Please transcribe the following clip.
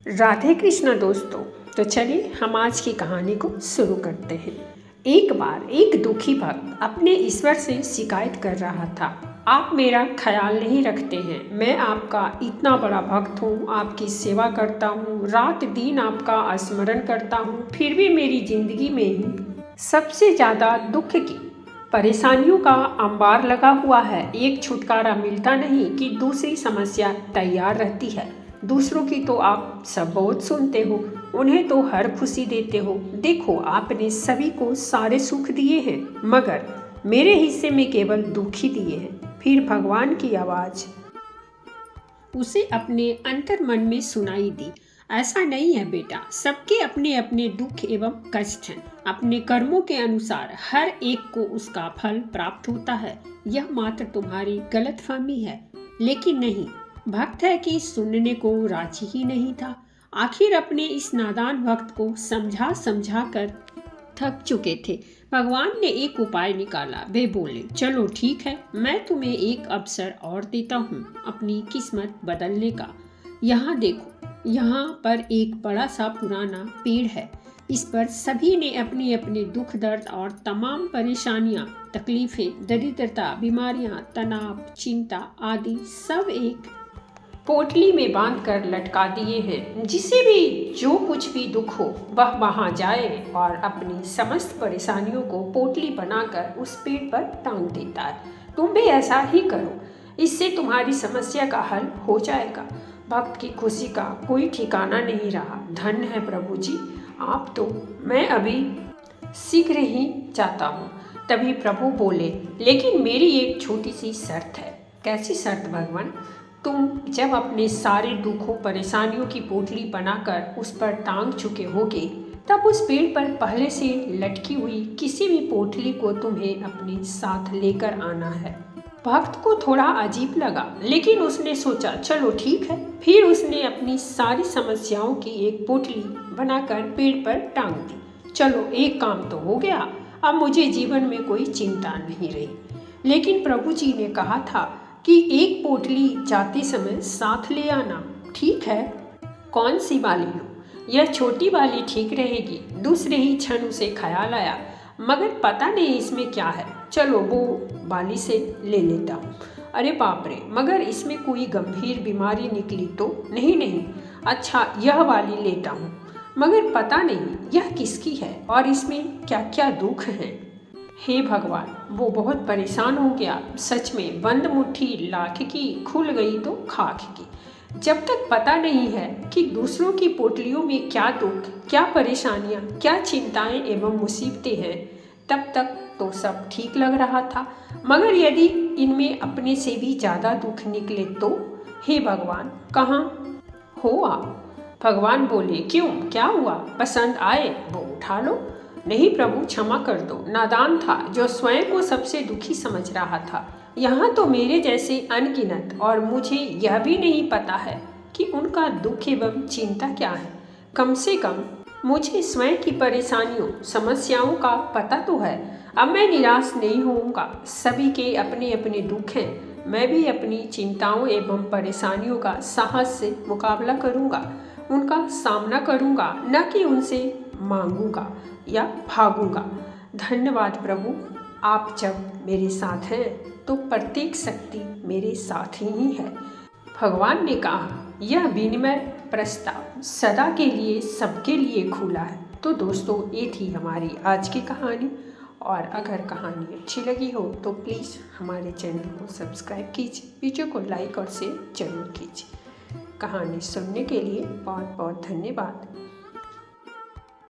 राधे कृष्ण दोस्तों। तो चलिए हम आज की कहानी को शुरू करते हैं। एक बार एक दुखी भक्त अपने ईश्वर से शिकायत कर रहा था, आप मेरा ख्याल नहीं रखते हैं। मैं आपका इतना बड़ा भक्त हूँ, आपकी सेवा करता हूँ, रात दिन आपका स्मरण करता हूँ, फिर भी मेरी जिंदगी में ही सबसे ज़्यादा दुख की परेशानियों का अंबार लगा हुआ है। एक छुटकारा मिलता नहीं कि दूसरी समस्या तैयार रहती है। दूसरों की तो आप सब बहुत सुनते हो, उन्हें तो हर खुशी देते हो। देखो, आपने सभी को सारे सुख दिए हैं, मगर मेरे हिस्से में केवल दुख ही दिए हैं। फिर भगवान की आवाज़ उसे अपने अंतर मन में सुनाई दी। ऐसा नहीं है बेटा, सबके अपने अपने दुख एवं कष्ट हैं। अपने कर्मों के अनुसार हर एक को उसका फल प्राप्त होता है। यह मात्र तुम्हारी गलतफहमी है। लेकिन नहीं, भक्त है कि सुनने को राजी ही नहीं था। आखिर अपने इस नादान भक्त को समझा समझा कर थक चुके थे। भगवान ने एक उपाय निकाला। वे बोले, चलो ठीक है, मैं तुम्हें एक अवसर और देता हूँ अपनी किस्मत बदलने का। यहाँ देखो, यहाँ पर एक बड़ा सा पुराना पेड़ है। इस पर सभी ने अपने अपने दुख दर्द और तमाम परेशानियाँ, तकलीफें, दरिद्रता, बीमारियाँ, तनाव, चिंता आदि सब एक पोटली में बांधकर लटका दिए हैं। जिसे भी जो कुछ भी दुख हो वह वहां जाए और अपनी समस्त परेशानियों को पोटली बनाकर उस पेड़ पर टांग देता है। तुम भी ऐसा ही करो, इससे तुम्हारी समस्या का हल हो जाएगा। भक्त की खुशी का कोई ठिकाना नहीं रहा। धन्य है प्रभु जी, आप तो मैं अभी शीघ्र ही जाता हूँ। तभी प्रभु बोले, लेकिन मेरी एक छोटी सी शर्त है। कैसी शर्त भगवान? तुम जब अपने सारे दुखों परेशानियों की पोटली बनाकर उस पर टांग चुके होगे, तब उस पेड़ पर पहले से लटकी हुई किसी भी पोटली को तुम्हें अपने साथ लेकर आना है। भक्त को थोड़ा अजीब लगा, लेकिन उसने सोचा चलो ठीक है। फिर उसने अपनी सारी समस्याओं की एक पोटली बनाकर पेड़ पर टांग दी। चलो, एक काम तो हो गया, अब मुझे जीवन में कोई चिंता नहीं रही। लेकिन प्रभु जी ने कहा था कि एक पोटली जाते समय साथ ले आना। ठीक है, कौन सी वाली लो? यह छोटी वाली ठीक रहेगी। दूसरे ही क्षण उसे ख्याल आया, मगर पता नहीं इसमें क्या है। चलो वो वाली से ले लेता हूँ। अरे बाप रे, मगर इसमें कोई गंभीर बीमारी निकली तो नहीं? नहीं, अच्छा यह वाली लेता हूँ, मगर पता नहीं यह किसकी है और इसमें क्या क्या दुख हैं। हे भगवान, वो बहुत परेशान हो गया। सच में, बंद मुट्ठी लाख की, खुल गई तो खाक की। जब तक पता नहीं है कि दूसरों की पोटलियों में क्या दुख, क्या परेशानियां, क्या चिंताएं एवं मुसीबतें हैं, तब तक तो सब ठीक लग रहा था। मगर यदि इनमें अपने से भी ज़्यादा दुख निकले तो? हे भगवान, कहाँ हो आप? भगवान बोले, क्यों, क्या हुआ? पसंद आए वो उठा लो। नहीं प्रभु, क्षमा कर दो, नादान था जो स्वयं को सबसे दुखी समझ रहा था। यहाँ तो मेरे जैसे अनगिनत, और मुझे यह भी नहीं पता है कि उनका दुख एवं चिंता क्या है। कम से कम मुझे स्वयं की परेशानियों, समस्याओं का पता तो है। अब मैं निराश नहीं होऊंगा। सभी के अपने अपने दुख हैं। मैं भी अपनी चिंताओं एवं परेशानियों का साहस से मुकाबला करूंगा, उनका सामना करूंगा, न कि उनसे मांगूंगा या भागूंगा। धन्यवाद प्रभु, आप जब मेरे साथ हैं तो प्रत्येक शक्ति मेरे साथ ही है। भगवान ने कहा, यह विनिमय प्रस्ताव सदा के लिए सबके लिए खुला है। तो दोस्तों, ये थी हमारी आज की कहानी, और अगर कहानी अच्छी लगी हो तो प्लीज़ हमारे चैनल को सब्सक्राइब कीजिए, वीडियो को लाइक और शेयर जरूर कीजिए। कहानी सुनने के लिए बहुत बहुत धन्यवाद।